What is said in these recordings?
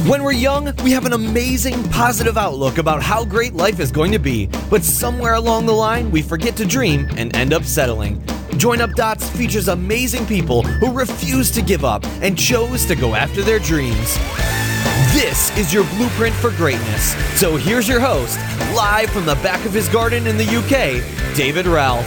When we're young, we have an amazing, positive outlook about how great life is going to be, but somewhere along the line, we forget to dream and end up settling. Join Up Dots features amazing people who refuse to give up and chose to go after their dreams. This is your blueprint for greatness. So here's your host, live from the back of his garden in the UK, David Ralph.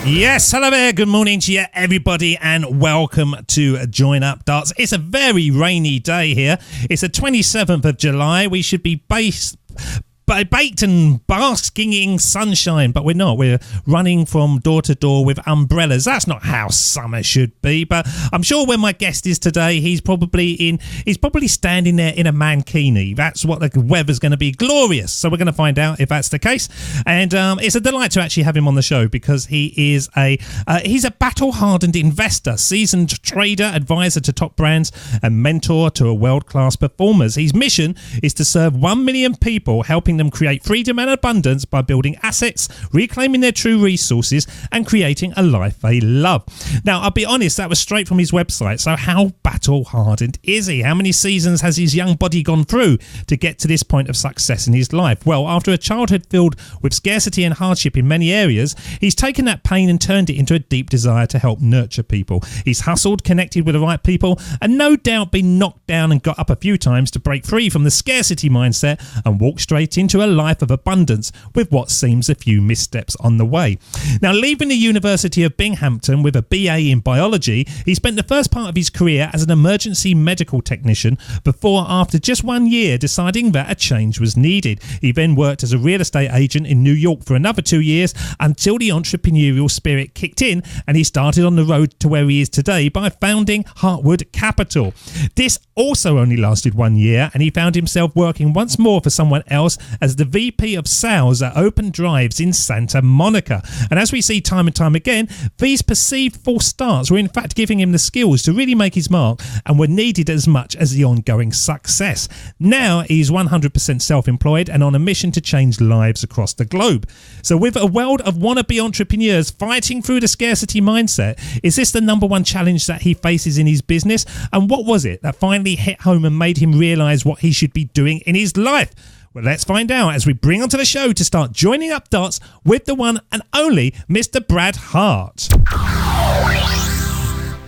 Yes, hello there. Good morning to you, everybody, and welcome to Join Up Dots. It's a very rainy day here. It's the 27th of July. We should be baked and basking in sunshine, but we're not. We're running from door to door with umbrellas. That's not how summer should be, but I'm sure when my guest is today, he's probably standing there in a mankini. That's what the weather's going to be, glorious. So we're going to find out if that's the case. And it's a delight to actually have him on the show because he's a battle-hardened investor, seasoned trader, advisor to top brands, and mentor to world-class performers. His mission is to serve 1 million people, helping them create freedom and abundance by building assets, reclaiming their true resources, and creating a life they love. Now, I'll be honest, that was straight from his website. So how battle-hardened is he? How many seasons has his young body gone through to get to this point of success in his life? Well, after a childhood filled with scarcity and hardship in many areas, he's taken that pain and turned it into a deep desire to help nurture people. He's hustled, connected with the right people, and no doubt been knocked down and got up a few times to break free from the scarcity mindset and walk straight into a life of abundance with what seems a few missteps on the way. Now, leaving the University of Binghamton with a BA in biology, he spent the first part of his career as an emergency medical technician before, after just 1 year, deciding that a change was needed. He then worked as a real estate agent in New York for another 2 years until the entrepreneurial spirit kicked in and he started on the road to where he is today by founding Heartwood Capital. This also only lasted 1 year and he found himself working once more for someone else as the VP of sales at Open Drives in Santa Monica. And as we see time and time again, these perceived false starts were in fact giving him the skills to really make his mark and were needed as much as the ongoing success. Now he's 100% self-employed and on a mission to change lives across the globe. So with a world of wannabe entrepreneurs fighting through the scarcity mindset, is this the number one challenge that he faces in his business? And what was it that finally hit home and made him realize what he should be doing in his life? Well, let's find out as we bring onto the show to start joining up dots with the one and only Mr. Brad Hart.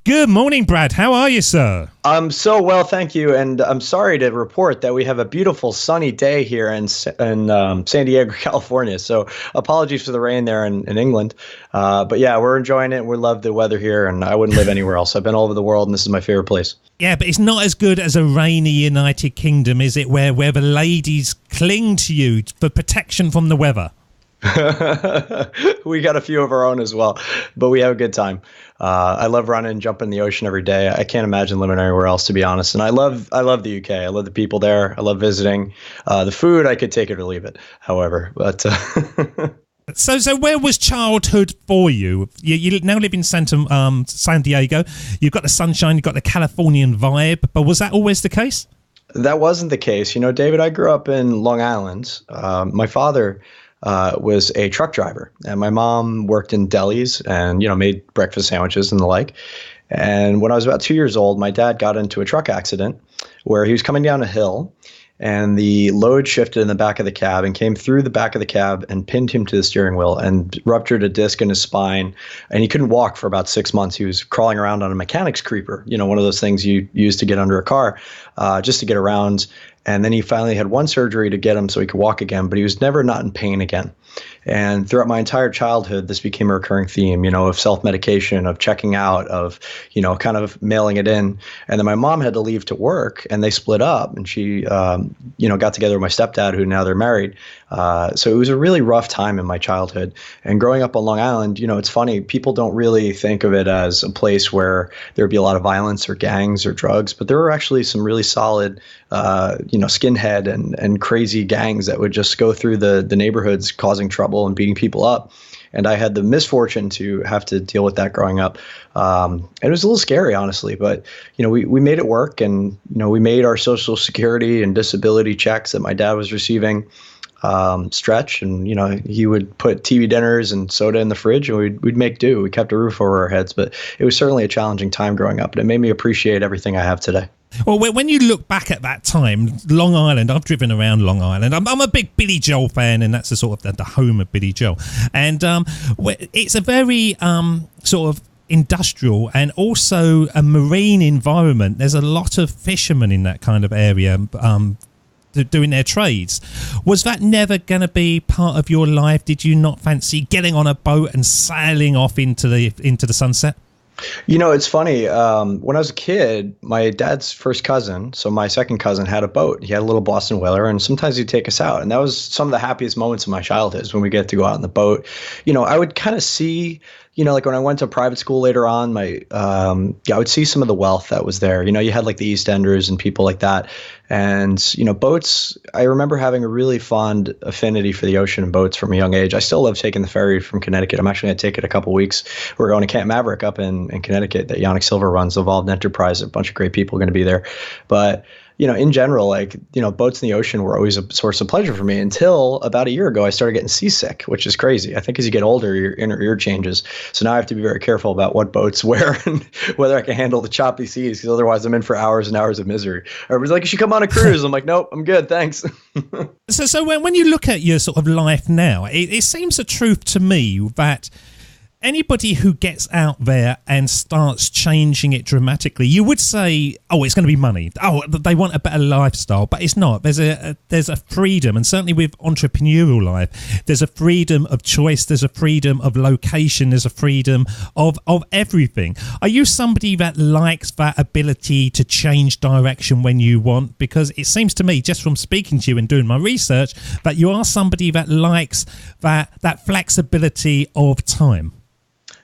Good morning, Brad. How are you, sir? I'm so well, thank you. And I'm sorry to report that we have a beautiful sunny day here in San Diego, California. So apologies for the rain there in England. But yeah, we're enjoying it. We love the weather here and I wouldn't live anywhere else. I've been all over the world and this is my favorite place. Yeah, but it's not as good as a rainy United Kingdom, is it? Where the ladies cling to you for protection from the weather. We got a few of our own as well, but we have a good time. I love running and jumping in the ocean every day. I can't imagine living anywhere else, to be honest. And I love the UK. I love the people there. I love visiting. The food, I could take it or leave it, however. But So where was childhood for you? You now live in San Diego. You've got the sunshine, you've got the Californian vibe, but was that always the case? That wasn't the case. You know, David, I grew up in Long Island. My father was a truck driver and my mom worked in delis and, made breakfast sandwiches and the like. And when I was about 2 years old, my dad got into a truck accident where he was coming down a hill and the load shifted in the back of the cab and came through the back of the cab and pinned him to the steering wheel and ruptured a disc in his spine. And he couldn't walk for about 6 months. He was crawling around on a mechanic's creeper, one of those things you use to get under a car, just to get around. And then he finally had one surgery to get him so he could walk again, but he was never not in pain again. And throughout my entire childhood, this became a recurring theme, of self-medication, of checking out, of, kind of mailing it in. And then my mom had to leave to work and they split up and she, got together with my stepdad, who now they're married. So it was a really rough time in my childhood. And growing up on Long Island, it's funny, people don't really think of it as a place where there'd be a lot of violence or gangs or drugs, but there were actually some really solid, skinhead and crazy gangs that would just go through the neighborhoods causing trouble and beating people up. And I had the misfortune to have to deal with that growing up. And it was a little scary, honestly, but, we made it work and, we made our Social Security and disability checks that my dad was receiving. stretch, and he would put TV dinners and soda in the fridge, and we'd make do. We kept a roof over our heads, but it was certainly a challenging time growing up, and it made me appreciate everything I have today. Well, when you look back at that time, Long Island, I've driven around Long Island. I'm a big Billy Joel fan, and that's the sort of the home of Billy Joel. And it's a very sort of industrial and also a marine environment. There's a lot of fishermen in that kind of area doing their trades. Was that never going to be part of your life? Did you not fancy getting on a boat and sailing off into the sunset? It's funny. When I was a kid, my dad's first cousin, so my second cousin, had a boat. He had a little Boston whaler, and sometimes he'd take us out. And that was some of the happiest moments of my childhood, is when we get to go out in the boat. I would kind of see, like when I went to private school later on, I would see some of the wealth that was there. You had like the East Enders and people like that. And, boats, I remember having a really fond affinity for the ocean and boats from a young age. I still love taking the ferry from Connecticut. I'm actually going to take it a couple of weeks. We're going to Camp Maverick up in Connecticut that Yannick Silver runs, Evolved Enterprise. A bunch of great people are going to be there. But in general, boats in the ocean were always a source of pleasure for me until about a year ago, I started getting seasick, which is crazy. I think as you get older, your inner ear changes. So now I have to be very careful about what boats where and whether I can handle the choppy seas, because otherwise I'm in for hours and hours of misery. Everybody's like, you should come on a cruise. I'm like, nope, I'm good. Thanks. So when you look at your sort of life now, it seems a truth to me that anybody who gets out there and starts changing it dramatically, you would say, oh, it's going to be money. Oh, they want a better lifestyle, but it's not. There's a freedom, and certainly with entrepreneurial life, there's a freedom of choice, there's a freedom of location, there's a freedom of everything. Are you somebody that likes that ability to change direction when you want? Because it seems to me, just from speaking to you and doing my research, that you are somebody that likes that flexibility of time.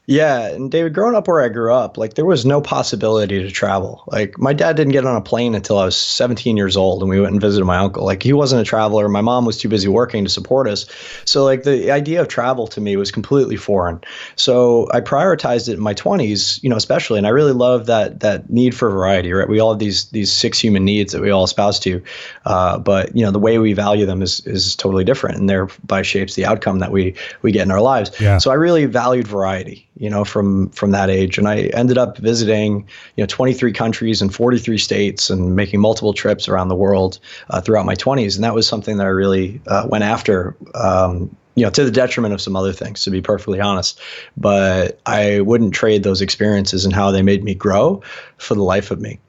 Yeah. And David, growing up where I grew up, there was no possibility to travel. My dad didn't get on a plane until I was 17 years old, and we went and visited my uncle. He wasn't a traveler. My mom was too busy working to support us. So the idea of travel to me was completely foreign. So I prioritized it in my 20s, especially. And I really love that need for variety, right? We all have these 6 human needs that we all espouse to. But the way we value them is totally different, and thereby shapes the outcome that we get in our lives. Yeah. So I really valued variety, from that age. And I ended up visiting, 23 countries and 43 states, and making multiple trips around the world throughout my 20s. And that was something that I really went after, to the detriment of some other things, to be perfectly honest. But I wouldn't trade those experiences and how they made me grow for the life of me.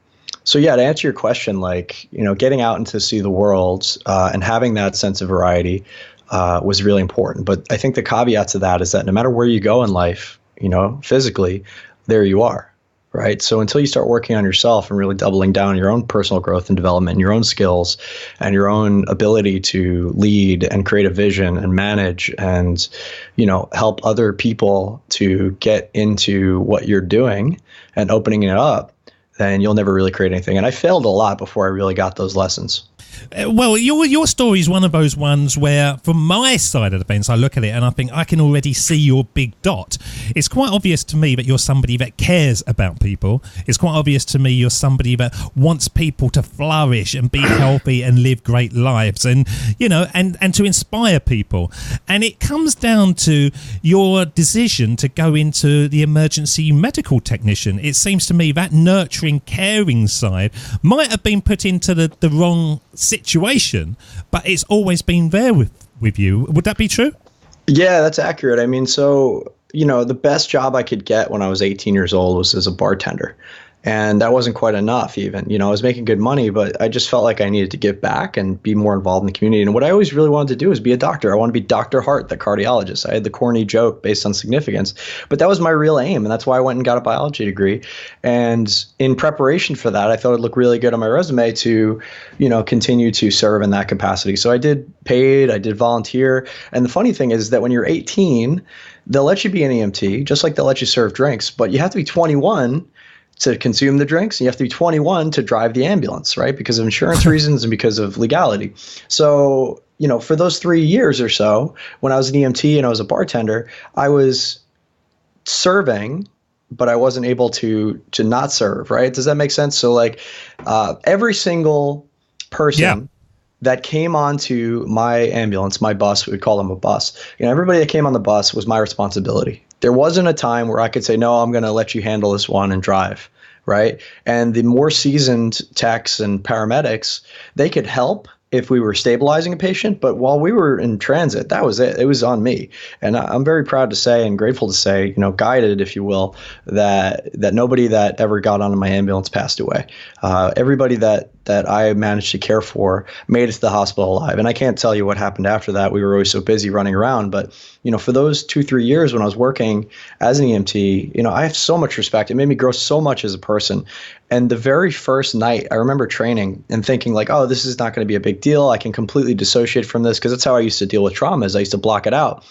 So yeah, to answer your question, getting out and to see the world and having that sense of variety was really important. But I think the caveat to that is that no matter where you go in life, physically, there you are, right? So until you start working on yourself and really doubling down on your own personal growth and development, your own skills and your own ability to lead and create a vision and manage and, help other people to get into what you're doing and opening it up, then you'll never really create anything. And I failed a lot before I really got those lessons. Well, your story is one of those ones where, from my side of the fence, I look at it and I think I can already see your big dot. It's quite obvious to me that you're somebody that cares about people. It's quite obvious to me you're somebody that wants people to flourish and be healthy and live great lives, and and to inspire people. And it comes down to your decision to go into the emergency medical technician. It seems to me that nurturing, caring side might have been put into the wrong situation, but it's always been there with you. Would that be true? Yeah, that's accurate. I mean, so, the best job I could get when I was 18 years old was as a bartender. And that wasn't quite enough even. I was making good money, but I just felt like I needed to give back and be more involved in the community. And what I always really wanted to do was be a doctor. I wanted to be Dr. Hart, the cardiologist. I had the corny joke based on significance, but that was my real aim. And that's why I went and got a biology degree. And in preparation for that, I thought it'd look really good on my resume to, continue to serve in that capacity. So I did paid, I did volunteer. And the funny thing is that when you're 18, they'll let you be an EMT, just like they'll let you serve drinks, but you have to be 21 to consume the drinks, and you have to be 21 to drive the ambulance, right? Because of insurance reasons and because of legality. So, for those 3 years or so, when I was an EMT and I was a bartender, I was serving, but I wasn't able to not serve, right? Does that make sense? So every single person that came onto my ambulance, my bus, we would call them a bus. Everybody that came on the bus was my responsibility. There wasn't a time where I could say, no, I'm going to let you handle this one and drive, right? And the more seasoned techs and paramedics, they could help if we were stabilizing a patient, but while we were in transit, that was it. It was on me. And I'm very proud to say and grateful to say, guided, if you will, that nobody that ever got onto my ambulance passed away. Everybody that I managed to care for made it to the hospital alive. And I can't tell you what happened after that. We were always so busy running around. But, for those 2-3 years when I was working as an EMT, I have so much respect. It made me grow so much as a person. And the very first night, I remember training and thinking like, oh, this is not going to be a big deal. I can completely dissociate from this, because that's how I used to deal with traumas. I used to block it out.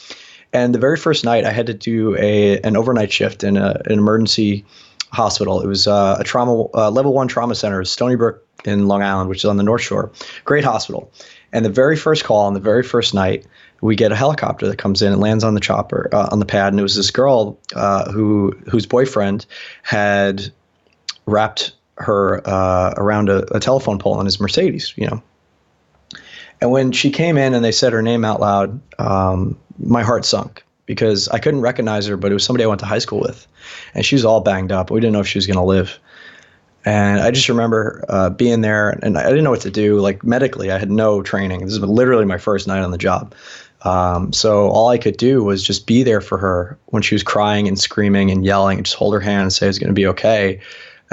And the very first night, I had to do an overnight shift in an emergency hospital. It was a trauma level 1 trauma center, Stony Brook in Long Island, which is on the North Shore. Great hospital. And the very first call on the very first night, we get a helicopter that comes in and lands on the chopper, on the pad. And it was this girl whose boyfriend had wrapped her around a telephone pole in his Mercedes, And when she came in and they said her name out loud, my heart sunk, because I couldn't recognize her, but it was somebody I went to high school with. And she was all banged up. We didn't know if she was going to live. And I just remember being there, and I didn't know what to do. Like medically, I had no training. This is literally my first night on the job. So all I could do was just be there for her when she was crying and screaming and yelling, and just hold her hand and say it's going to be okay.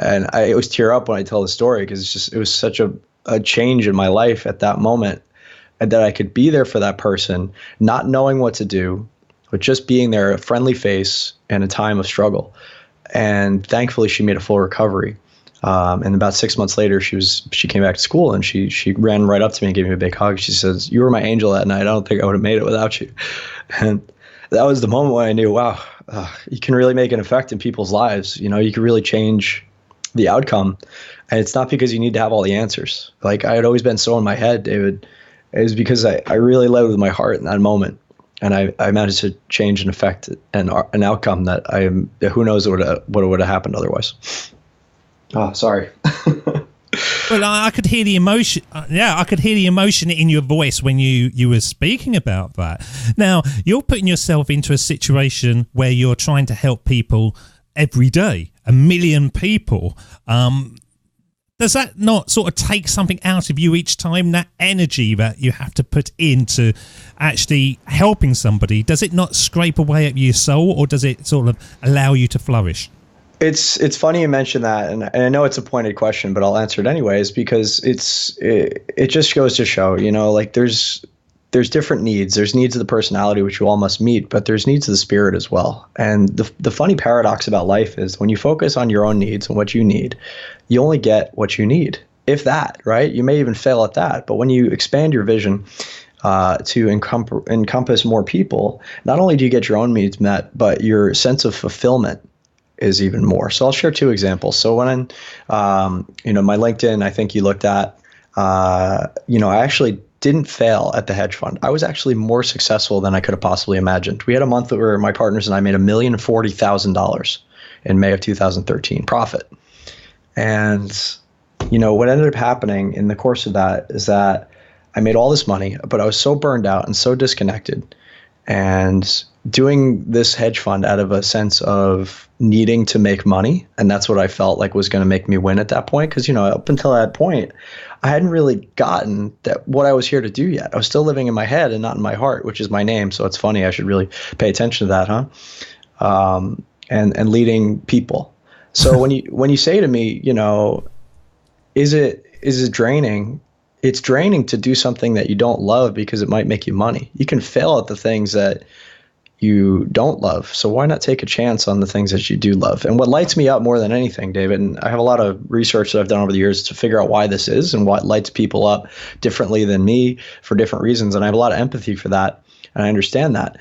And I always tear up when I tell the story, because it was such a change in my life at that moment, and that I could be there for that person, not knowing what to do, but just being there, a friendly face in a time of struggle. And thankfully, she made a full recovery. And about 6 months later, she came back to school, and she ran right up to me and gave me a big hug. She says, "You were my angel that night. I don't think I would have made it without you." And that was the moment when I knew, wow, you can really make an effect in people's lives. You can really change the outcome. And it's not because you need to have all the answers. Like I had always been so in my head, David. It was because I really led with my heart in that moment. And I managed to change and affect an outcome that who knows what would have happened otherwise. Oh, sorry. Well, I could hear the emotion. I could hear the emotion in your voice when you were speaking about that. Now, you're putting yourself into a situation where you're trying to help people every day, 1 million people. Does that not sort of take something out of you each time, that energy that you have to put into actually helping somebody? Does it not scrape away at your soul, or does it sort of allow you to flourish? It's funny you mention that, and I know it's a pointed question, but I'll answer it anyways, because it just goes to show, like there's different needs. There's needs of the personality, which you all must meet, but there's needs of the spirit as well. And the funny paradox about life is when you focus on your own needs and what you need, you only get what you need, if that, right? You may even fail at that. But when you expand your vision to encompass more people, not only do you get your own needs met, but your sense of fulfillment is even more. So I'll share 2 examples. So when my LinkedIn, I think you looked at, I actually didn't fail at the hedge fund. I was actually more successful than I could have possibly imagined. We had a month where my partners and I made $1,040,000 in May of 2013 profit. And, what ended up happening in the course of that is that I made all this money, but I was so burned out and so disconnected. And doing this hedge fund out of a sense of needing to make money, and that's what I felt like was going to make me win at that point. Because, up until that point, I hadn't really gotten that what I was here to do yet. I was still living in my head and not in my heart, which is my name. So it's funny. I should really pay attention to that, huh? And leading people. So when you say to me, is it draining? It's draining to do something that you don't love because it might make you money. You can fail at the things that you don't love. So why not take a chance on the things that you do love? And what lights me up more than anything, David, and I have a lot of research that I've done over the years to figure out why this is and what lights people up differently than me for different reasons. And I have a lot of empathy for that. And I understand that.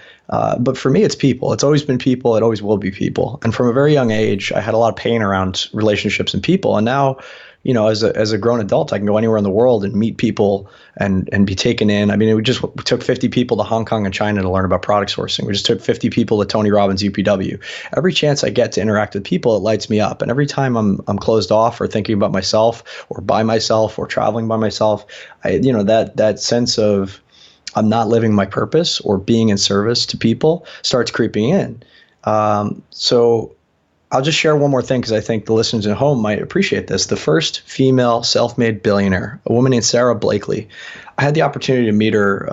But for me, it's people. It's always been people. It always will be people. And from a very young age, I had a lot of pain around relationships and people. And now, as a grown adult, I can go anywhere in the world and meet people and be taken in. I mean, we took 50 people to Hong Kong and China to learn about product sourcing. We just took 50 people to Tony Robbins UPW. Every chance I get to interact with people, it lights me up. And every time I'm closed off or thinking about myself or by myself or traveling by myself, that sense of I'm not living my purpose or being in service to people starts creeping in. So I'll just share one more thing because I think the listeners at home might appreciate this. The first female self-made billionaire, a woman named Sarah Blakely. I had the opportunity to meet her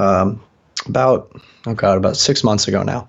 about 6 months ago now.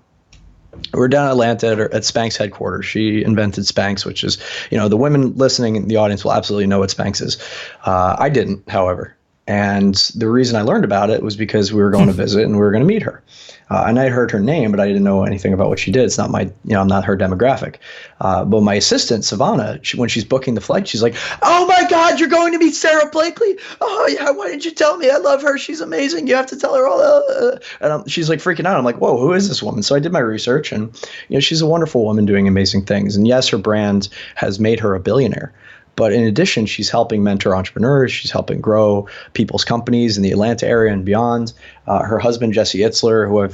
We were down in Atlanta at Spanx headquarters. She invented Spanx, which is, the women listening in the audience will absolutely know what Spanx is. I didn't, however. And the reason I learned about it was because we were going to visit and we were going to meet her. And I heard her name, but I didn't know anything about what she did. It's not I'm not her demographic. But my assistant, Savannah, when she's booking the flight, she's like, "Oh my God, you're going to meet Sarah Blakely? Oh yeah, why didn't you tell me? I love her. She's amazing. You have to tell her all." And she's like freaking out. I'm like, "Whoa, who is this woman?" So I did my research, and she's a wonderful woman doing amazing things. And yes, her brand has made her a billionaire. But in addition, she's helping mentor entrepreneurs. She's helping grow people's companies in the Atlanta area and beyond. Her husband, Jesse Itzler, who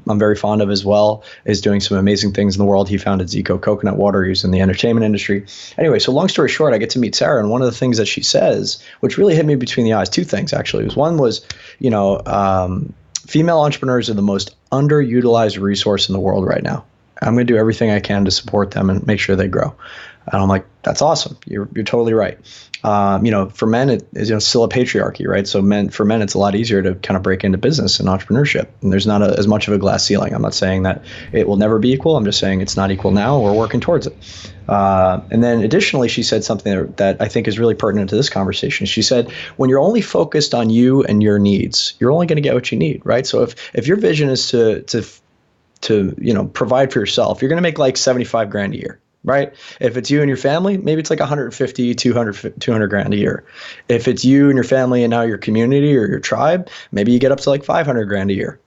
I'm very fond of as well, is doing some amazing things in the world. He founded Zico Coconut Water. He's in the entertainment industry. Anyway, so long story short, I get to meet Sarah. And one of the things that she says, which really hit me between the eyes, two things actually. One was, female entrepreneurs are the most underutilized resource in the world right now. I'm going to do everything I can to support them and make sure they grow. And I'm like, that's awesome. You're totally right. For men, it is still a patriarchy, right? So for men, it's a lot easier to kind of break into business and entrepreneurship. And there's not as much of a glass ceiling. I'm not saying that it will never be equal. I'm just saying it's not equal now. We're working towards it. And then additionally, she said something that I think is really pertinent to this conversation. She said, when you're only focused on you and your needs, you're only going to get what you need, right? So if your vision is to provide for yourself, you're going to make like 75 grand a year. Right? If it's you and your family, maybe it's like 150, 200 grand a year. If it's you and your family and now your community or your tribe, maybe you get up to like 500 grand a year.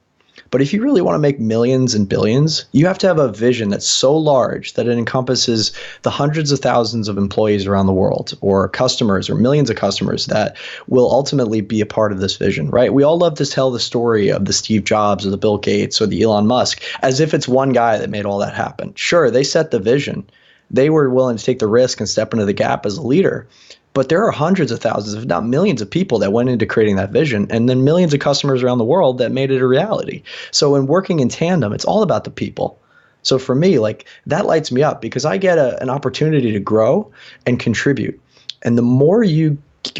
But if you really want to make millions and billions, you have to have a vision that's so large that it encompasses the hundreds of thousands of employees around the world or customers or millions of customers that will ultimately be a part of this vision, right? We all love to tell the story of the Steve Jobs or the Bill Gates or the Elon Musk as if it's one guy that made all that happen. Sure, they set the vision. They were willing to take the risk and step into the gap as a leader. But there are hundreds of thousands, if not millions of people that went into creating that vision, and then millions of customers around the world that made it a reality. So in working in tandem, it's all about the people. So for me, like that lights me up because I get an opportunity to grow and contribute. And the more you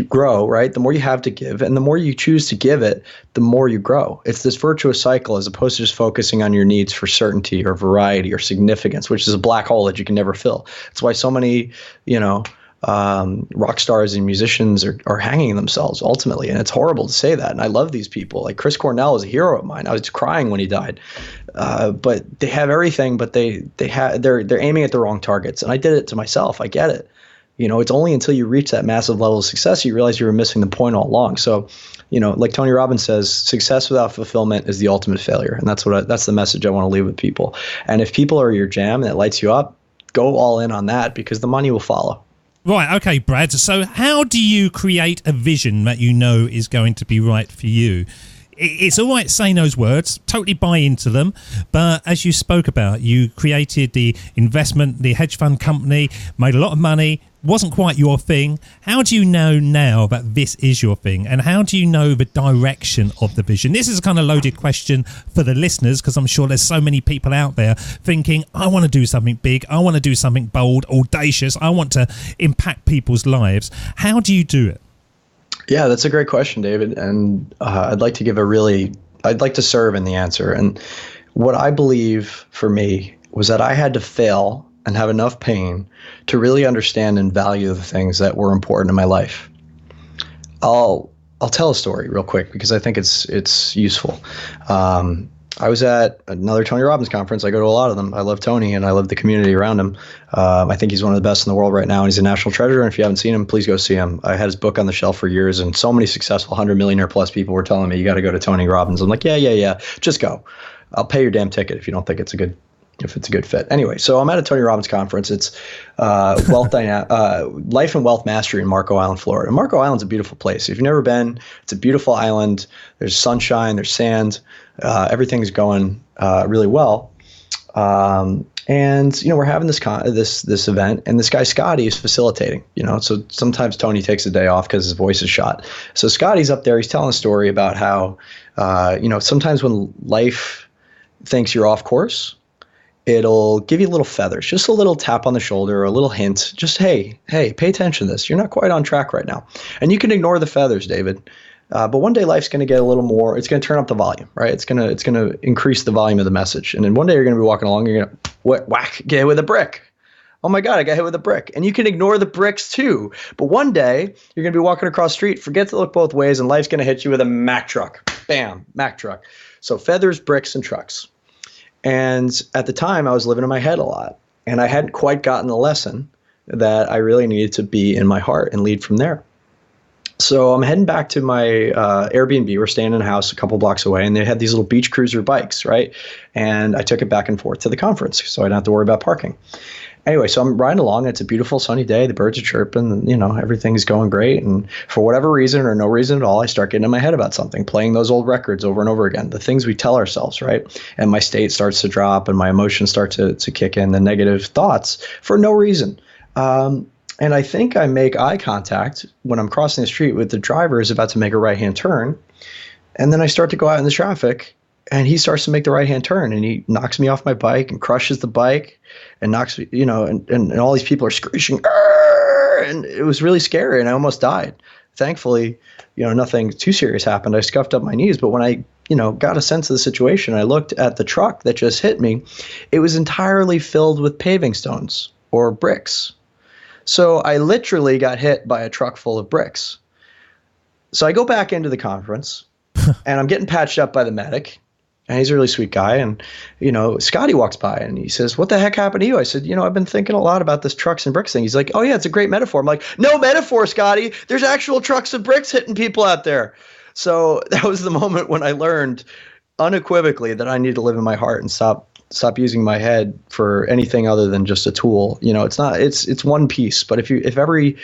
grow, right, the more you have to give, and the more you choose to give it, the more you grow. It's this virtuous cycle as opposed to just focusing on your needs for certainty or variety or significance, which is a black hole that you can never fill. It's why so many, rock stars and musicians are hanging themselves ultimately. And it's horrible to say that. And I love these people. Like Chris Cornell is a hero of mine. I was crying when he died. But they have everything, but they're aiming at the wrong targets. And I did it to myself. I get it. It's only until you reach that massive level of success you realize you were missing the point all along. So, like Tony Robbins says, success without fulfillment is the ultimate failure. And that's the message I want to leave with people. And if people are your jam and it lights you up, go all in on that because the money will follow. Right, okay, Brad. So how do you create a vision that you know is going to be right for you? It's all right saying those words, totally buy into them. But as you spoke about, you created the investment, the hedge fund company, made a lot of money, wasn't quite your thing. How do you know now that this is your thing? And how do you know the direction of the vision? This is a kind of loaded question for the listeners because I'm sure there's so many people out there thinking, I want to do something big. I want to do something bold, audacious. I want to impact people's lives. How do you do it? Yeah, that's a great question, David. And I'd like to serve in the answer. And what I believe for me was that I had to fail and have enough pain to really understand and value the things that were important in my life. I'll tell a story real quick because I think it's useful. I was at another Tony Robbins conference. I go to a lot of them. I love Tony and I love the community around him. I think he's one of the best in the world right now. And he's a national treasure. And if you haven't seen him, please go see him. I had his book on the shelf for years. And so many successful 100 millionaire plus people were telling me, you got to go to Tony Robbins. I'm like, yeah. Just go. I'll pay your damn ticket if you don't think it's a good if it's a good fit. Anyway, so I'm at a Tony Robbins conference. It's Life and Wealth Mastery in Marco Island, Florida. And Marco Island's a beautiful place. If you've never been, it's a beautiful island. There's sunshine, there's sand. Everything's going really well. And we're having this event, and this guy Scotty is facilitating. So sometimes Tony takes a day off because his voice is shot. So Scotty's up there. He's telling a story about how sometimes when life thinks you're off course, it'll give you little feathers, just a little tap on the shoulder, or a little hint. Just hey, pay attention to this. You're not quite on track right now, and you can ignore the feathers, David. But one day life's going to get a little more. It's going to turn up the volume, right? It's going to increase the volume of the message. And then one day you're going to be walking along, you're going to whack, get hit with a brick. Oh my God, I got hit with a brick. And you can ignore the bricks too. But one day you're going to be walking across the street, forget to look both ways, and life's going to hit you with a Mack truck. Bam, Mack truck. So feathers, bricks, and trucks. And at the time I was living in my head a lot, and I hadn't quite gotten the lesson that I really needed to be in my heart and lead from there. So I'm heading back to my Airbnb. We're staying in a house a couple blocks away, and they had these little beach cruiser bikes, right? And I took it back and forth to the conference, so I didn't have to worry about parking. Anyway, so I'm riding along. It's a beautiful sunny day. The birds are chirping. Everything's going great. And for whatever reason or no reason at all, I start getting in my head about something, playing those old records over and over again, the things we tell ourselves, right? And my state starts to drop, and my emotions start to kick in, the negative thoughts for no reason. And I think I make eye contact when I'm crossing the street with the driver who's about to make a right-hand turn. And then I start to go out in the traffic, and he starts to make the right-hand turn, and he knocks me off my bike and crushes the bike and knocks me, and all these people are screeching, "Arr!" And it was really scary, and I almost died. Thankfully, nothing too serious happened. I scuffed up my knees, but when I got a sense of the situation, I looked at the truck that just hit me. It was entirely filled with paving stones or bricks. So I literally got hit by a truck full of bricks. So I go back into the conference, and I'm getting patched up by the medic, and he's a really sweet guy. And, Scotty walks by, and he says, "What the heck happened to you?" I said, "I've been thinking a lot about this trucks and bricks thing." He's like, "Oh yeah, it's a great metaphor." I'm like, "No metaphor, Scotty. There's actual trucks and bricks hitting people out there." So that was the moment when I learned unequivocally that I need to live in my heart and stop using my head for anything other than just a tool. It's one piece, but if every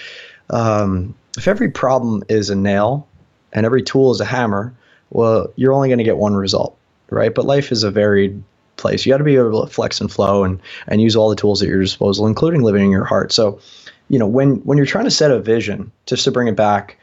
problem is a nail and every tool is a hammer, well, you're only going to get one result, right? But life is a varied place. You got to be able to flex and flow and use all the tools at your disposal, including living in your heart. So, when you're trying to set a vision, just to bring it back,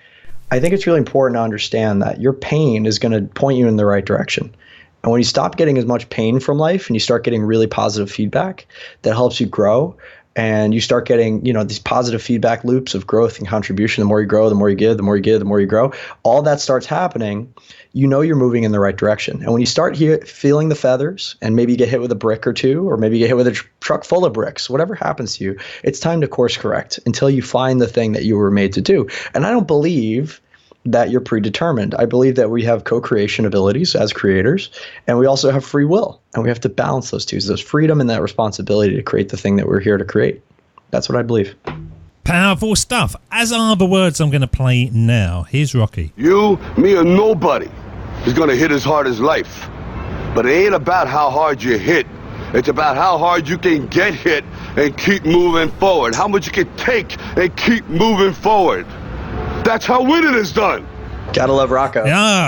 I think it's really important to understand that your pain is going to point you in the right direction. And when you stop getting as much pain from life and you start getting really positive feedback that helps you grow, and you start getting, these positive feedback loops of growth and contribution, the more you grow, the more you give, the more you give, the more you grow, all that starts happening, you're moving in the right direction. And when you start feeling the feathers, and maybe you get hit with a brick or two, or maybe you get hit with a truck full of bricks, whatever happens to you, it's time to course correct until you find the thing that you were made to do. And I don't believe that you're predetermined. I believe that we have co-creation abilities as creators, and we also have free will, and we have to balance those two. So there's freedom and that responsibility to create the thing that we're here to create. That's what I believe. Powerful stuff. As are the words I'm going to play now. Here's Rocky. You, me, or nobody is going to hit as hard as life. But it ain't about how hard you hit. It's about how hard you can get hit and keep moving forward. How much you can take and keep moving forward. That's how winning is done. Gotta love Rocco.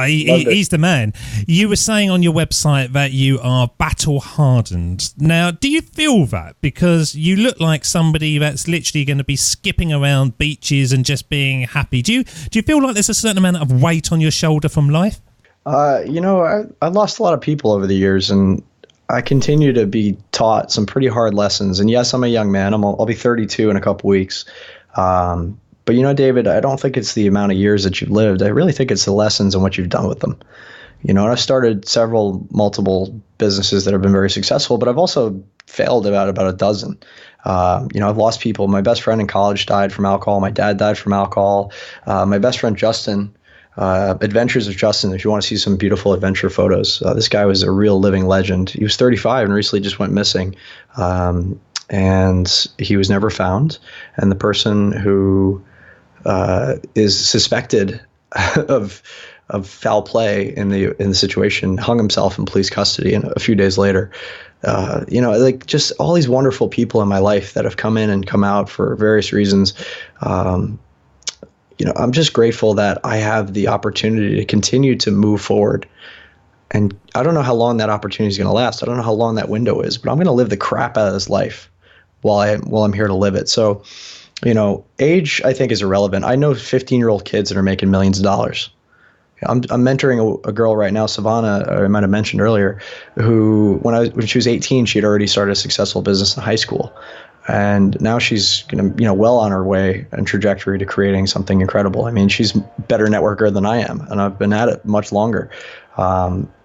He's the man. You were saying on your website that you are battle-hardened. Now, do you feel that? Because you look like somebody that's literally going to be skipping around beaches and just being happy. Do you feel like there's a certain amount of weight on your shoulder from life? I lost a lot of people over the years, and I continue to be taught some pretty hard lessons. And yes, I'm a young man. I'll be 32 in a couple weeks. But David, I don't think it's the amount of years that you've lived. I really think it's the lessons and what you've done with them. And I've started multiple businesses that have been very successful, but I've also failed about a dozen. I've lost people. My best friend in college died from alcohol. My dad died from alcohol. My best friend, Justin, Adventures of Justin, if you want to see some beautiful adventure photos. This guy was a real living legend. He was 35 and recently just went missing. And he was never found. And the person who is suspected of foul play in the situation, hung himself in police custody, and a few days later, like just all these wonderful people in my life that have come in and come out for various reasons. I'm just grateful that I have the opportunity to continue to move forward. And I don't know how long that opportunity is going to last. I don't know how long that window is, but I'm going to live the crap out of this life while I'm here to live it. So, age I think is irrelevant. I know 15-year-old kids that are making millions of dollars. I'm mentoring a girl right now, Savannah, I might have mentioned earlier, who when she was 18, she had already started a successful business in high school. And now she's well on her way and trajectory to creating something incredible. I mean, she's a better networker than I am, and I've been at it much longer.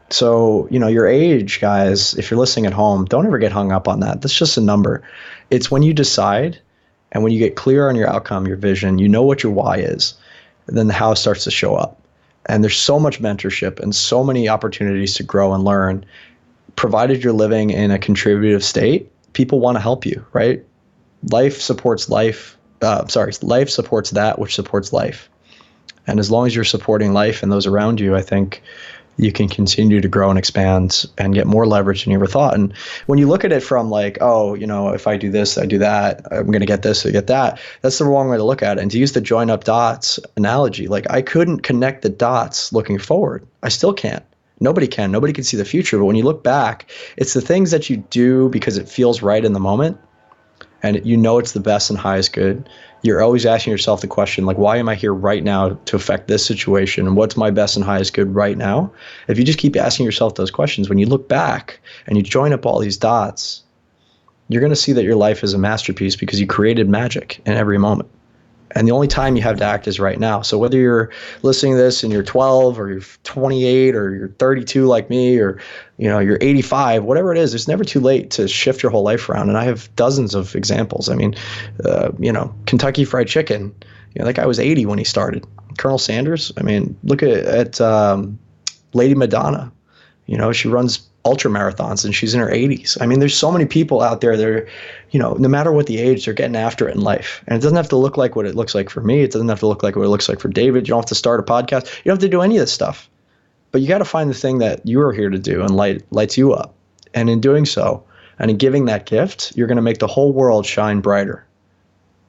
So, your age, guys, if you're listening at home, don't ever get hung up on that. That's just a number. It's when you decide and when you get clear on your outcome, your vision, you know what your why is, and then the how starts to show up. And there's so much mentorship and so many opportunities to grow and learn. Provided you're living in a contributive state, people want to help you, right? Life supports life. Life supports that which supports life. And as long as you're supporting life and those around you, I think you can continue to grow and expand and get more leverage than you ever thought. And when you look at it from like, if I do this, I do that, I'm going to get this, I get that, that's the wrong way to look at it. And to use the join up dots analogy, like I couldn't connect the dots looking forward. I still can't. Nobody can. Nobody can see the future. But when you look back, it's the things that you do because it feels right in the moment. And it's the best and highest good. You're always asking yourself the question, like, why am I here right now to affect this situation? And what's my best and highest good right now? If you just keep asking yourself those questions, when you look back and you join up all these dots, you're going to see that your life is a masterpiece because you created magic in every moment. And the only time you have to act is right now. So whether you're listening to this and you're 12 or you're 28 or you're 32 like me or you're 85, whatever it is, it's never too late to shift your whole life around. And I have dozens of examples. I mean, Kentucky Fried Chicken, that guy was 80 when he started. Colonel Sanders, I mean, look at Lady Madonna. She runs ultra marathons and she's in her 80s. I mean, there's so many people out there that are, no matter what the age, they're getting after it in life. And it doesn't have to look like what it looks like for me. It doesn't have to look like what it looks like for David. You don't have to start a podcast. You don't have to do any of this stuff. But you got to find the thing that you are here to do and lights you up. And in doing so, and in giving that gift, you're going to make the whole world shine brighter.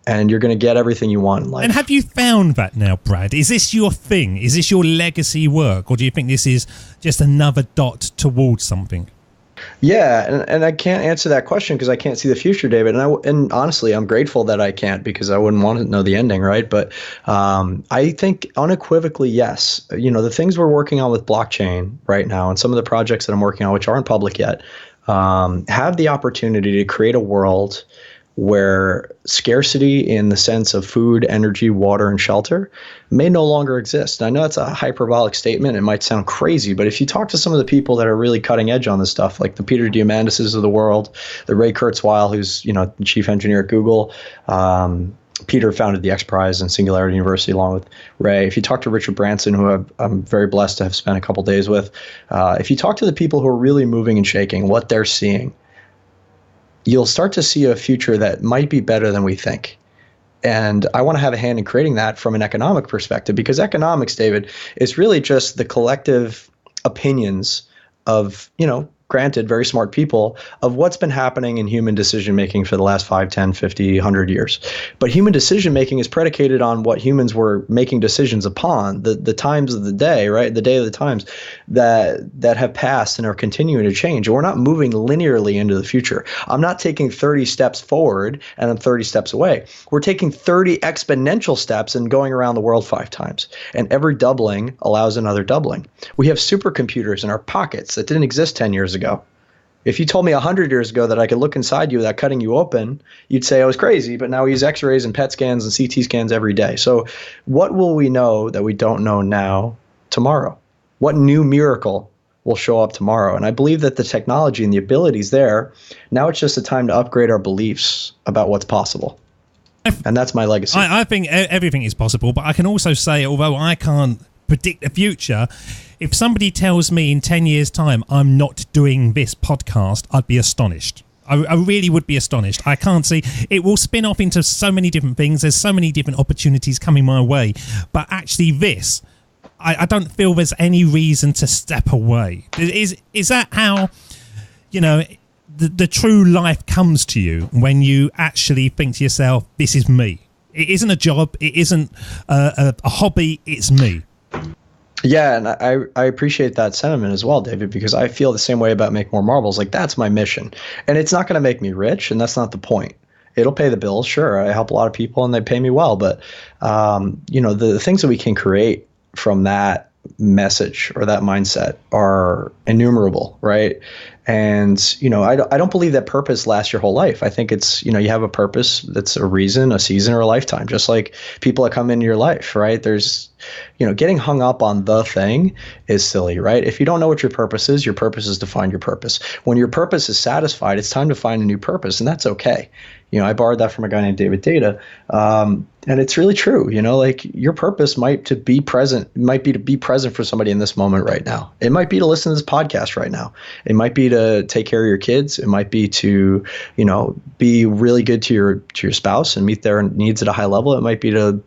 And you're going to get everything you want in life. And have you found that now, Brad? Is this your thing? Is this your legacy work? Or do you think this is just another dot towards something? Yeah, and I can't answer that question because I can't see the future, David. And honestly, I'm grateful that I can't because I wouldn't want to know the ending, right? But I think unequivocally, yes. The things we're working on with blockchain right now and some of the projects that I'm working on, which aren't public yet, have the opportunity to create a world where scarcity in the sense of food, energy, water, and shelter may no longer exist. And I know that's a hyperbolic statement. It might sound crazy, but if you talk to some of the people that are really cutting edge on this stuff, like the Peter Diamandises of the world, the Ray Kurzweil, who's the chief engineer at Google, Peter founded the X Prize and Singularity University along with Ray. If you talk to Richard Branson, who I'm very blessed to have spent a couple days with, if you talk to the people who are really moving and shaking, what they're seeing, you'll start to see a future that might be better than we think. And I want to have a hand in creating that from an economic perspective, because economics, David, is really just the collective opinions of, granted, very smart people of what's been happening in human decision making for the last 5, 10, 50, 100 years. But human decision making is predicated on what humans were making decisions upon, the times of the day, right? The day of the times that have passed and are continuing to change. And we're not moving linearly into the future. I'm not taking 30 steps forward and I'm 30 steps away. We're taking 30 exponential steps and going around the world 5 times. And every doubling allows another doubling. We have supercomputers in our pockets that didn't exist 10 years ago. If you told me 100 years ago that I could look inside you without cutting you open, you'd say I was crazy, but now we use x-rays and PET scans and CT scans every day. So what will we know that we don't know now tomorrow? What new miracle will show up tomorrow? And I believe that the technology and the abilities there, now it's just a time to upgrade our beliefs about what's possible. And that's my legacy. I think everything is possible, but I can also say, although I can't predict the future, if somebody tells me in 10 years' time I'm not doing this podcast, I'd be astonished. I really would be astonished. I can't see. It will spin off into so many different things. There's so many different opportunities coming my way. But actually this, I don't feel there's any reason to step away. Is that how, the true life comes to you, when you actually think to yourself, this is me? It isn't a job. It isn't a hobby. It's me. Yeah, and I appreciate that sentiment as well, David, because I feel the same way about Make More Marbles. Like, that's my mission. And it's not going to make me rich, and that's not the point. It'll pay the bills. Sure, I help a lot of people and they pay me well. But, the things that we can create from that message or that mindset are innumerable, right? And, I don't believe that purpose lasts your whole life. I think it's, you have a purpose that's a reason, a season, or a lifetime, just like people that come into your life, right? There's, getting hung up on the thing is silly, right? If you don't know what your purpose is to find your purpose. When your purpose is satisfied, it's time to find a new purpose, and that's okay. I borrowed that from a guy named David Data. And it's really true, like your purpose might to be present for somebody in this moment right now. It might be to listen to this podcast right now. It might be to take care of your kids. It might be to, be really good to your spouse and meet their needs at a high level. It might be to,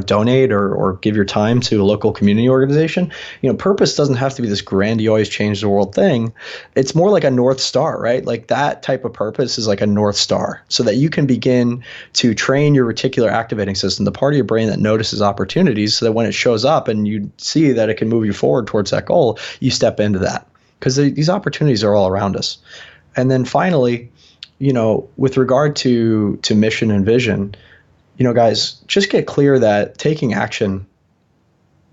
donate or give your time to a local community organization. Purpose doesn't have to be this grandiose change the world thing. It's more like a North Star, right? Like that type of purpose is like a North Star, so that you can begin to train your reticular activating system, the part of your brain that notices opportunities, so that when it shows up and you see that it can move you forward towards that goal, you step into that, because these opportunities are all around us. And then finally, with regard to mission and vision, guys, just get clear that taking action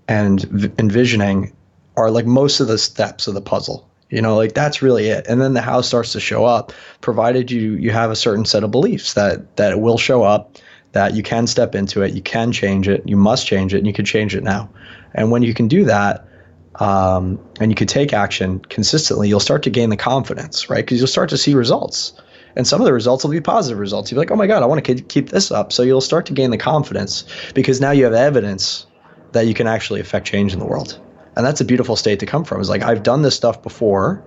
and envisioning are like most of the steps of the puzzle. Like that's really it. And then the how starts to show up, provided you have a certain set of beliefs that it will show up, that you can step into it, you can change it, you must change it, and you can change it now. And when you can do that, and you can take action consistently, you'll start to gain the confidence, right? Because you'll start to see results. And some of the results will be positive results. You'll be like, oh my God, I want to keep this up. So you'll start to gain the confidence, because now you have evidence that you can actually affect change in the world. And that's a beautiful state to come from. It's like, I've done this stuff before.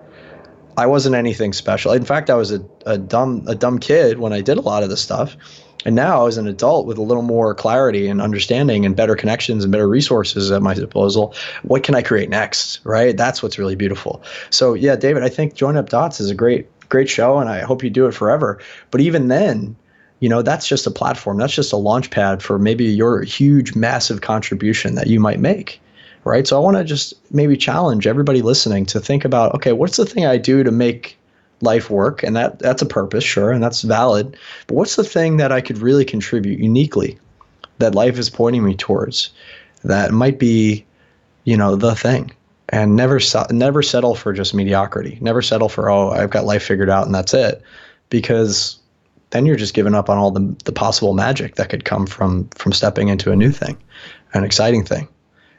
I wasn't anything special. In fact, I was a dumb kid when I did a lot of this stuff. And now as an adult with a little more clarity and understanding and better connections and better resources at my disposal, what can I create next, right? That's what's really beautiful. So yeah, David, I think Join Up Dots is a great show, and I hope you do it forever. But even then, that's just a platform. That's just a launch pad for maybe your huge, massive contribution that you might make, right? So I want to just maybe challenge everybody listening to think about, okay, what's the thing I do to make life work? And that's a purpose, sure, and that's valid. But what's the thing that I could really contribute uniquely that life is pointing me towards that might be, the thing? And never settle for just mediocrity. Never settle for, oh, I've got life figured out and that's it. Because then you're just giving up on all the possible magic that could come from stepping into a new thing, an exciting thing.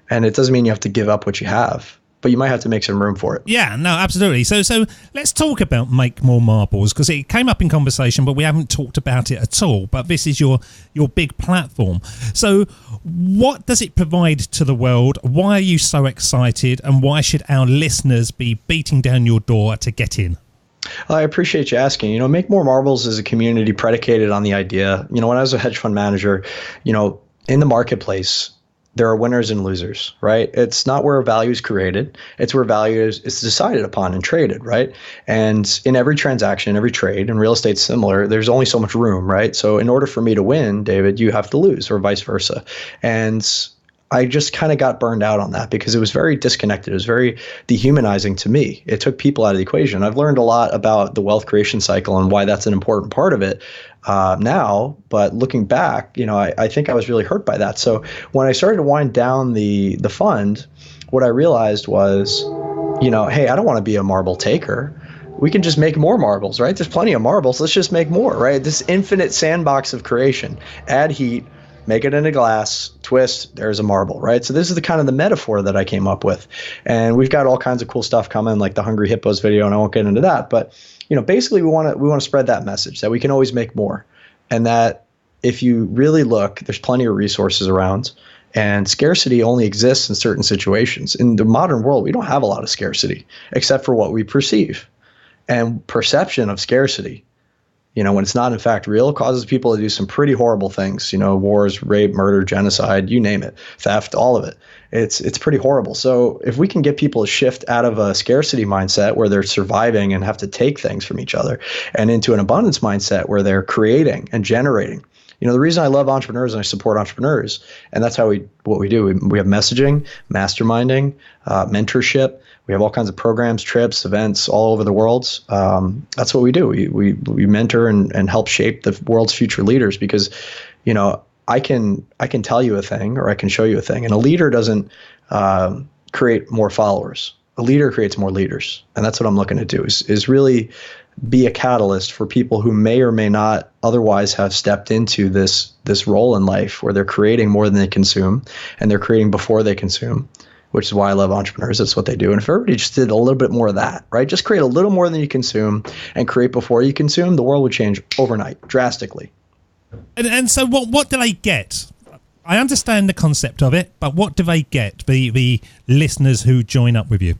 And it doesn't mean you have to give up what you have, but you might have to make some room for it. Yeah, no, absolutely. So let's talk about Make More Marbles, because it came up in conversation, but we haven't talked about it at all. But this is your big platform. So what does it provide to the world? Why are you so excited? And why should our listeners be beating down your door to get in? I appreciate you asking. Make More Marbles is a community predicated on the idea. When I was a hedge fund manager, in the marketplace, there are winners and losers, right? It's not where value is created. It's where value is decided upon and traded, right? And in every transaction, every trade, and real estate's similar, there's only so much room, right? So in order for me to win, David, you have to lose, or vice versa. And I just kind of got burned out on that because it was very disconnected. It was very dehumanizing to me. It took people out of the equation. I've learned a lot about the wealth creation cycle and why that's an important part of it now. But looking back, I think I was really hurt by that. So when I started to wind down the fund, what I realized was, hey, I don't want to be a marble taker. We can just make more marbles, right? There's plenty of marbles. Let's just make more, right? This infinite sandbox of creation. Add heat, make it in a glass, twist, there's a marble, right? So this is the kind of the metaphor that I came up with. And we've got all kinds of cool stuff coming, like the Hungry Hippos video, and I won't get into that. But, basically we want to spread that message that we can always make more. And that if you really look, there's plenty of resources around. And scarcity only exists in certain situations. In the modern world, we don't have a lot of scarcity, except for what we perceive. And perception of scarcity when it's not in fact real, causes people to do some pretty horrible things, wars, rape, murder, genocide, you name it, theft, all of it. It's pretty horrible. So if we can get people to shift out of a scarcity mindset where they're surviving and have to take things from each other and into an abundance mindset where they're creating and generating. The reason I love entrepreneurs and I support entrepreneurs, and that's what we do. We have messaging, masterminding, mentorship. We have all kinds of programs, trips, events all over the world. That's what we do. We mentor and help shape the world's future leaders because, I can tell you a thing or I can show you a thing. And a leader doesn't create more followers. A leader creates more leaders. And that's what I'm looking to do is really be a catalyst for people who may or may not otherwise have stepped into this role in life where they're creating more than they consume and they're creating before they consume, which is why I love entrepreneurs. That's what they do. And if everybody just did a little bit more of that, right? Just create a little more than you consume and create before you consume, the world would change overnight, drastically. And so what do they get? I understand the concept of it, but what do they get, the listeners who join up with you?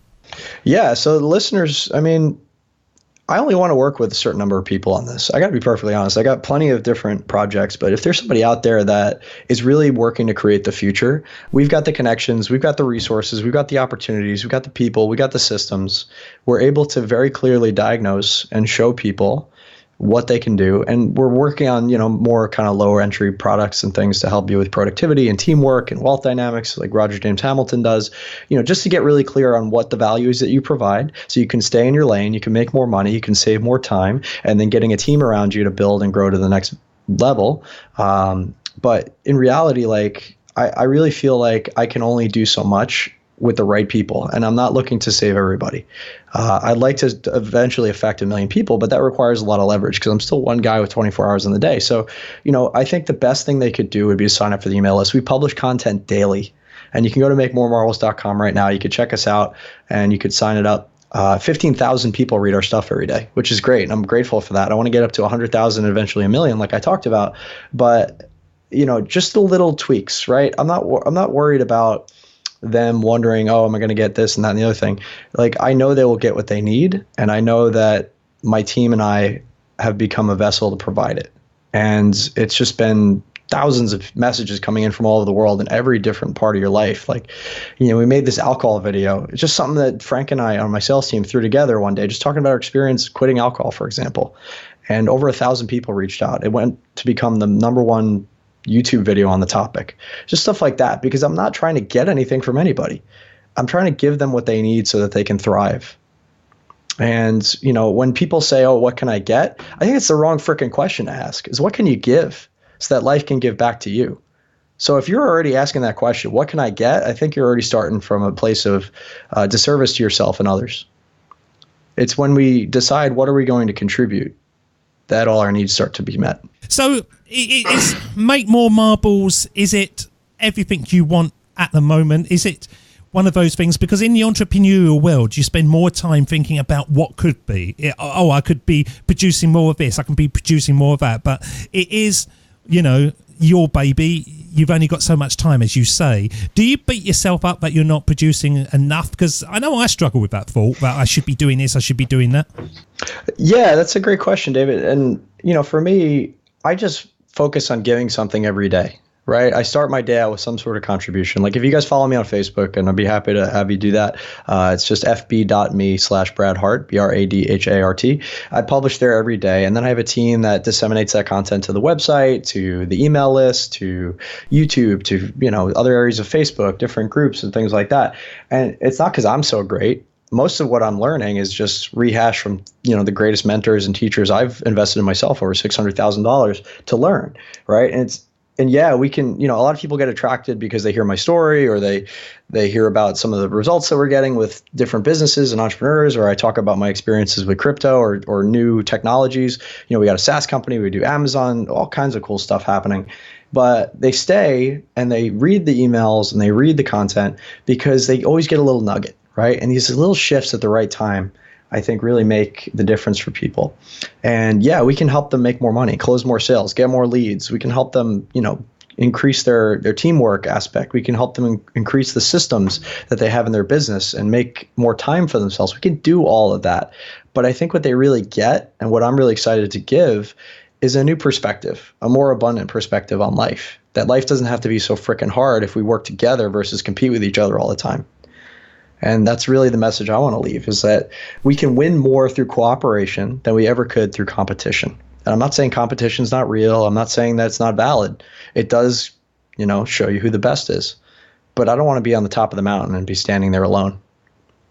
Yeah, so the listeners, I only want to work with a certain number of people on this. I got to be perfectly honest. I got plenty of different projects, but if there's somebody out there that is really working to create the future, we've got the connections, we've got the resources, we've got the opportunities, we've got the people, we got the systems. We're able to very clearly diagnose and show people what they can do. And we're working on, more kind of lower entry products and things to help you with productivity and teamwork and wealth dynamics like Roger James Hamilton does, just to get really clear on what the value is that you provide so you can stay in your lane, you can make more money, you can save more time, and then getting a team around you to build and grow to the next level. But in reality, I really feel like I can only do so much with the right people. And I'm not looking to save everybody. I'd like to eventually affect 1 million people, but that requires a lot of leverage because I'm still one guy with 24 hours in the day. So, I think the best thing they could do would be to sign up for the email list. We publish content daily, and you can go to makemoremarvels.com right now. You could check us out and you could sign it up. 15,000 people read our stuff every day, which is great. And I'm grateful for that. I want to get up to 100,000 and eventually 1 million, like I talked about. But, just the little tweaks, right? I'm not worried about them wondering, oh, am I going to get this and that and the other thing? I know they will get what they need. And I know that my team and I have become a vessel to provide it. And it's just been thousands of messages coming in from all over the world in every different part of your life. We made this alcohol video. It's just something that Frank and I on my sales team threw together one day, just talking about our experience quitting alcohol, for example. And over 1,000 people reached out. It went to become the #1 YouTube video on the topic, just stuff like that, because I'm not trying to get anything from anybody. I'm trying to give them what they need so that they can thrive. And, when people say, oh, what can I get? I think it's the wrong freaking question to ask is what can you give so that life can give back to you? So if you're already asking that question, what can I get? I think you're already starting from a place of disservice to yourself and others. It's when we decide what are we going to contribute that all our needs start to be met. So is Make More Marbles, is it everything you want at the moment? Is it one of those things? Because in the entrepreneurial world, you spend more time thinking about what could be. I could be producing more of this. I can be producing more of that. But it is, your baby. You've only got so much time, as you say. Do you beat yourself up that you're not producing enough? Because I know I struggle with that thought that I should be doing this, I should be doing that. Yeah, that's a great question, David. And, for me, I just focus on giving something every day, right? I start my day out with some sort of contribution. If you guys follow me on Facebook, and I'd be happy to have you do that. It's just fb.me/BradHart, BradHart. I publish there every day. And then I have a team that disseminates that content to the website, to the email list, to YouTube, to, other areas of Facebook, different groups and things like that. And it's not because I'm so great. Most of what I'm learning is just rehash from, the greatest mentors and teachers I've invested in myself, over $600,000 to learn, right? And yeah, we can, a lot of people get attracted because they hear my story or they hear about some of the results that we're getting with different businesses and entrepreneurs, or I talk about my experiences with crypto or new technologies. We got a SaaS company, we do Amazon, all kinds of cool stuff happening. But they stay and they read the emails and they read the content because they always get a little nugget, right? And these little shifts at the right time, I think, really make the difference for people. And yeah, we can help them make more money, close more sales, get more leads. We can help them, increase their teamwork aspect. We can help them increase the systems that they have in their business and make more time for themselves. We can do all of that. But I think what they really get, and what I'm really excited to give, is a new perspective, a more abundant perspective on life. That life doesn't have to be so freaking hard if we work together versus compete with each other all the time. And that's really the message I want to leave, is that we can win more through cooperation than we ever could through competition. And I'm not saying competition is not real. I'm not saying that it's not valid. It does, show you who the best is. But I don't want to be on the top of the mountain and be standing there alone.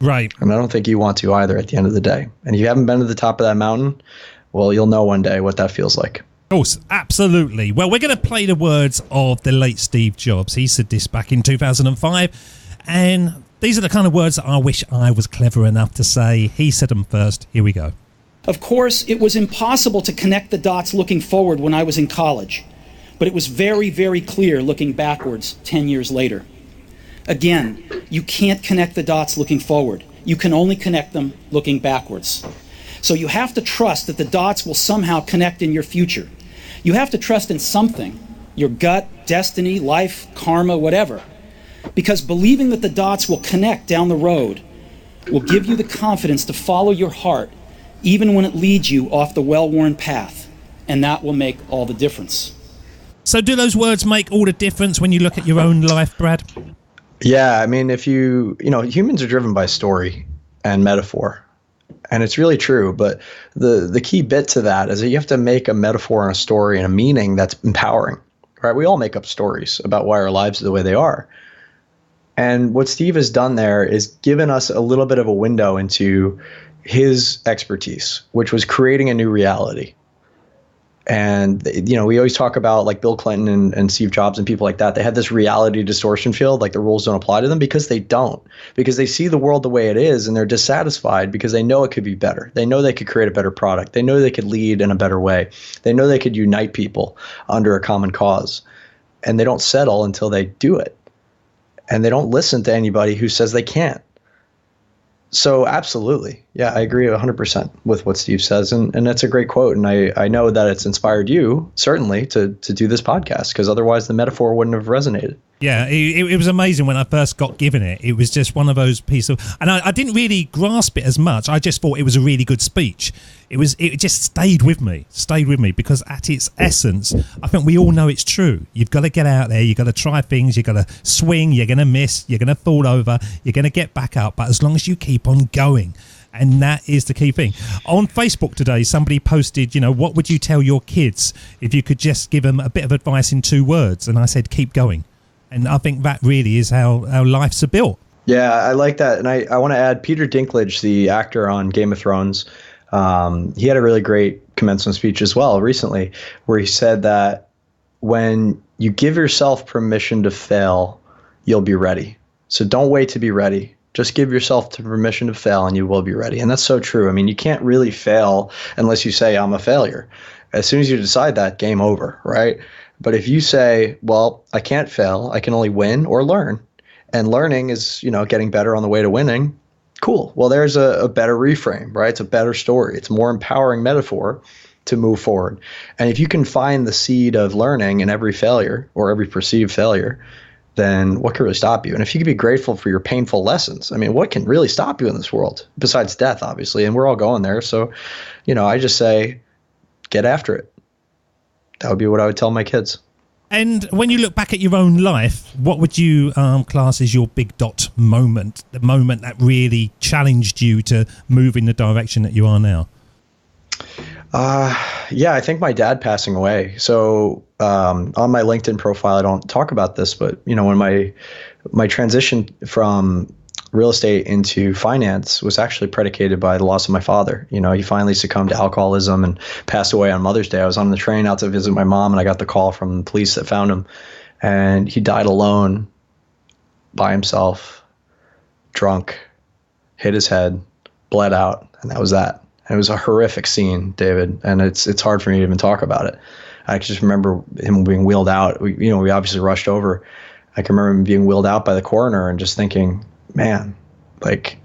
Right. And I don't think you want to either at the end of the day. And if you haven't been to the top of that mountain, well, you'll know one day what that feels like. Of course, absolutely. Well, we're going to play the words of the late Steve Jobs. He said this back in 2005. And these are the kind of words that I wish I was clever enough to say. He said them first. Here we go. Of course, it was impossible to connect the dots looking forward when I was in college. But it was very, very clear looking backwards 10 years later. Again, you can't connect the dots looking forward. You can only connect them looking backwards. So you have to trust that the dots will somehow connect in your future. You have to trust in something, your gut, destiny, life, karma, whatever. Because believing that the dots will connect down the road will give you the confidence to follow your heart, even when it leads you off the well-worn path. And that will make all the difference. So do those words make all the difference when you look at your own life, Brad? Yeah, I mean, if humans are driven by story and metaphor, and it's really true. But the key bit to that is that you have to make a metaphor and a story and a meaning that's empowering, right? We all make up stories about why our lives are the way they are. And what Steve has done there is given us a little bit of a window into his expertise, which was creating a new reality. And, we always talk about like Bill Clinton and Steve Jobs and people like that. They had this reality distortion field, like the rules don't apply to them, because they don't. Because they see the world the way it is and they're dissatisfied because they know it could be better. They know they could create a better product. They know they could lead in a better way. They know they could unite people under a common cause. And they don't settle until they do it. And they don't listen to anybody who says they can't. So absolutely. Yeah, I agree 100% with what Steve says. And that's a great quote. And I know that it's inspired you, certainly, to do this podcast, because otherwise the metaphor wouldn't have resonated. Yeah, it was amazing when I first got given it. It was just one of those pieces of, and I didn't really grasp it as much. I just thought it was a really good speech. It just stayed with me because at its essence, I think we all know it's true. You've got to get out there. You've got to try things. You've got to swing. You're going to miss. You're going to fall over. You're going to get back up. But as long as you keep on going, and that is the key thing. On Facebook today, somebody posted, what would you tell your kids if you could just give them a bit of advice in 2 words? And I said, keep going. And I think that really is how lives are built. Yeah, I like that. And I want to add Peter Dinklage, the actor on Game of Thrones. He had a really great commencement speech as well recently, where he said that when you give yourself permission to fail, you'll be ready. So don't wait to be ready. Just give yourself the permission to fail and you will be ready. And that's so true. I mean, you can't really fail unless you say, I'm a failure. As soon as you decide that, game over, right? But if you say, well, I can't fail, I can only win or learn. And learning is, getting better on the way to winning. Cool. Well, there's a better reframe, right? It's a better story. It's a more empowering metaphor to move forward. And if you can find the seed of learning in every failure or every perceived failure, then what can really stop you? And if you can be grateful for your painful lessons, I mean, what can really stop you in this world besides death, obviously? And we're all going there. So, I just say, get after it. That would be what I would tell my kids. And when you look back at your own life, what would you class as your big dot moment, the moment that really challenged you to move in the direction that you are now? Yeah, I think my dad passing away. So on my LinkedIn profile, I don't talk about this, but when my transition from real estate into finance was actually predicated by the loss of my father. He finally succumbed to alcoholism and passed away on Mother's Day. I was on the train out to visit my mom, and I got the call from the police that found him, and he died alone, by himself, drunk, hit his head, bled out, and that was that. And it was a horrific scene, David, and it's hard for me to even talk about it. I just remember him being wheeled out. We obviously rushed over. I can remember him being wheeled out by the coroner and just thinking, man, like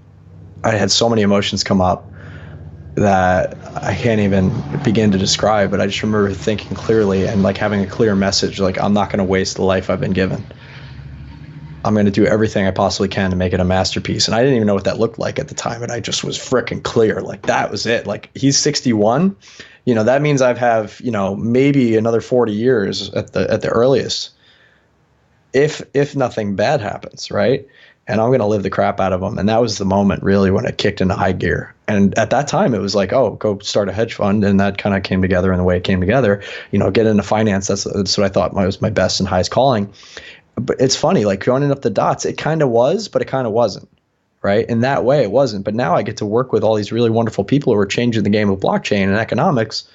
I had so many emotions come up that I can't even begin to describe, but I just remember thinking clearly and like having a clear message, like I'm not going to waste the life I've been given. I'm going to do everything I possibly can to make it a masterpiece. And I didn't even know what that looked like at the time. And I just was freaking clear. Like, that was it. Like, he's 61. You know, that means I have, you know, maybe another 40 years at the earliest, if nothing bad happens, right? And I'm going to live the crap out of them. And that was the moment really when it kicked into high gear. And at that time, it was like, oh, go start a hedge fund. And that kind of came together in the way it came together. You know, get into finance. That's what I thought was my best and highest calling. But it's funny, like joining up the dots, it kind of was, but it kind of wasn't, right? In that way, it wasn't. But now I get to work with all these really wonderful people who are changing the game of blockchain and economics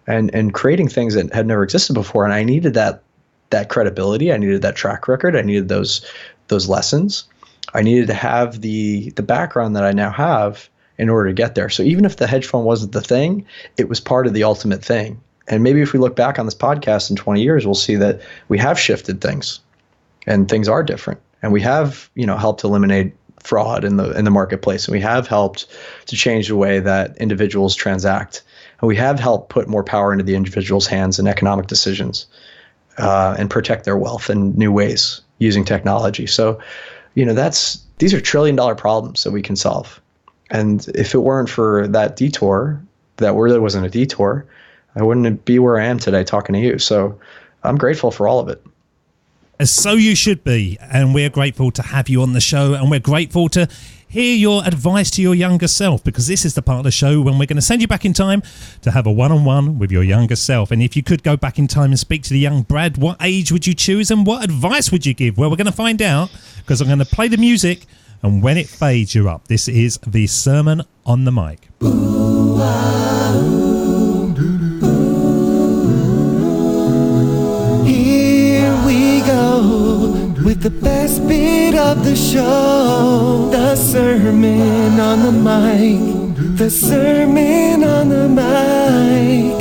and creating things that had never existed before. And I needed that credibility. I needed that track record. I needed those lessons. I needed to have the background that I now have in order to get there. So even if the hedge fund wasn't the thing, it was part of the ultimate thing. And maybe if we look back on this podcast in 20 years, we'll see that we have shifted things and things are different. And we have, you know, helped eliminate fraud in the marketplace. And we have helped to change the way that individuals transact. And we have helped put more power into the individual's hands in economic decisions and protect their wealth in new ways using technology. So, you know, these are $1 trillion problems that we can solve. And if it weren't for that detour, that really wasn't a detour, I wouldn't be where I am today talking to you. So I'm grateful for all of it. So you should be. And we're grateful to have you on the show. And we're grateful to hear your advice to your younger self, because this is the part of the show when we're going to send you back in time to have a one-on-one with your younger self. And if you could go back in time and speak to the young Brad, what age would you choose and what advice would you give? Well, we're going to find out, because I'm going to play the music, and when it fades, you're up. This is the Sermon on the Mic. Here we go with the best bit of the show, the Sermon on the Mic, the Sermon on the Mic.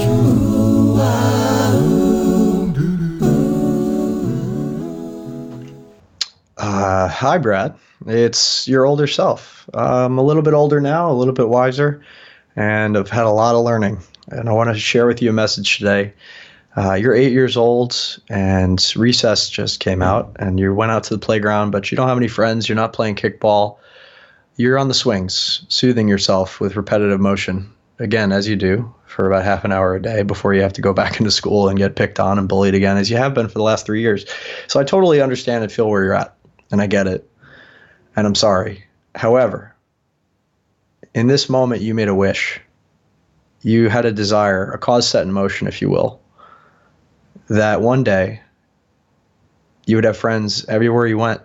Hi, Brad. It's your older self. I'm a little bit older now, a little bit wiser, and I've had a lot of learning. And I want to share with you a message today. You're 8 years old, and recess just came out, and you went out to the playground, but you don't have any friends. You're not playing kickball. You're on the swings, soothing yourself with repetitive motion, again, as you do, for about half an hour a day before you have to go back into school and get picked on and bullied again, as you have been for the last 3 years. So I totally understand and feel where you're at, and I get it, and I'm sorry. However, in this moment, you made a wish. You had a desire, a cause set in motion, if you will, that one day you would have friends everywhere you went.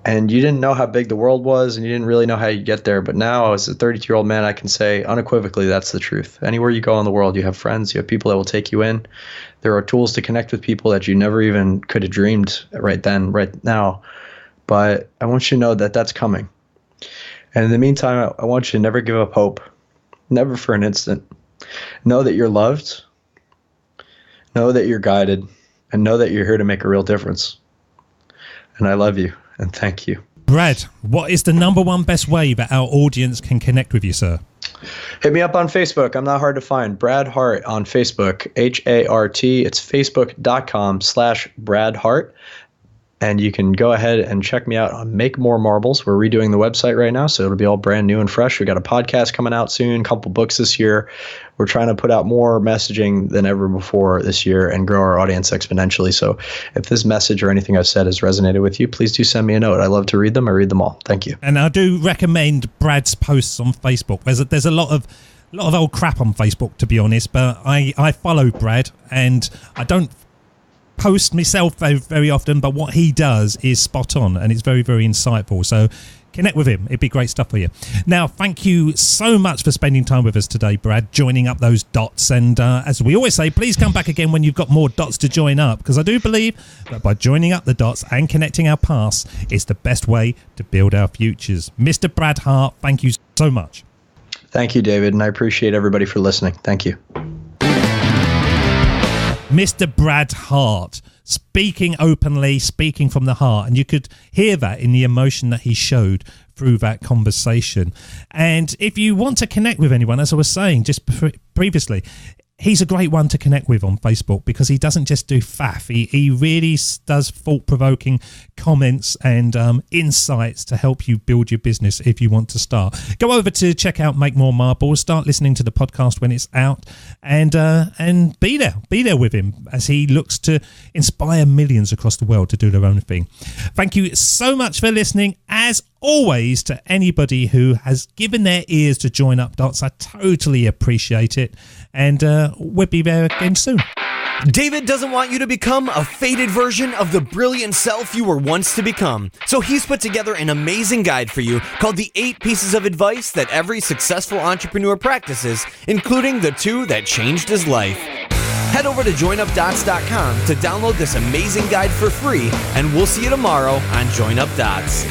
And you didn't know how big the world was, and you didn't really know how you'd get there. But now, as a 32-year-old man, I can say unequivocally that's the truth. Anywhere you go in the world, you have friends, you have people that will take you in. There are tools to connect with people that you never even could have dreamed right then, right now. But I want you to know that that's coming. And in the meantime, I want you to never give up hope. Never for an instant. Know that you're loved. Know that you're guided. And know that you're here to make a real difference. And I love you. And thank you. Brad, what is the number one best way that our audience can connect with you, sir? Hit me up on Facebook. I'm not hard to find. Brad Hart on Facebook. HART. It's facebook.com/Brad Hart. And you can go ahead and check me out on Make More Marbles. We're redoing the website right now, so it'll be all brand new and fresh. We got a podcast coming out soon, a couple books this year. We're trying to put out more messaging than ever before this year and grow our audience exponentially. So if this message or anything I've said has resonated with you, please do send me a note. I love to read them. I read them all. Thank you. And I do recommend Brad's posts on Facebook. There's a lot of old crap on Facebook, to be honest, but I follow Brad, and I don't post myself very, very often, but what he does is spot on, and it's very, very insightful. So connect with him. It'd be great stuff for you. Now, thank you so much for spending time with us today, Brad, joining up those dots. And as we always say, please come back again when you've got more dots to join up, because I do believe that by joining up the dots and connecting our past is the best way to build our futures. Mr. Brad Hart, thank you so much. Thank you, David, and I appreciate everybody for listening. Thank you. Mr. Brad Hart, speaking openly, speaking from the heart. And you could hear that in the emotion that he showed through that conversation. And if you want to connect with anyone, as I was saying just previously, he's a great one to connect with on Facebook because he doesn't just do faff. He really does thought-provoking comments and insights to help you build your business if you want to start. Go over to check out Make More Marbles. Start listening to the podcast when it's out, and be there with him as he looks to inspire millions across the world to do their own thing. Thank you so much for listening. As always, to anybody who has given their ears to Join Up Dots, I totally appreciate it, and we'll be there again soon. David doesn't want you to become a faded version of the brilliant self you were once to become. So he's put together an amazing guide for you called the 8 Pieces of Advice that every successful entrepreneur practices, including the 2 that changed his life. Head over to joinupdots.com to download this amazing guide for free, and we'll see you tomorrow on Join Up Dots.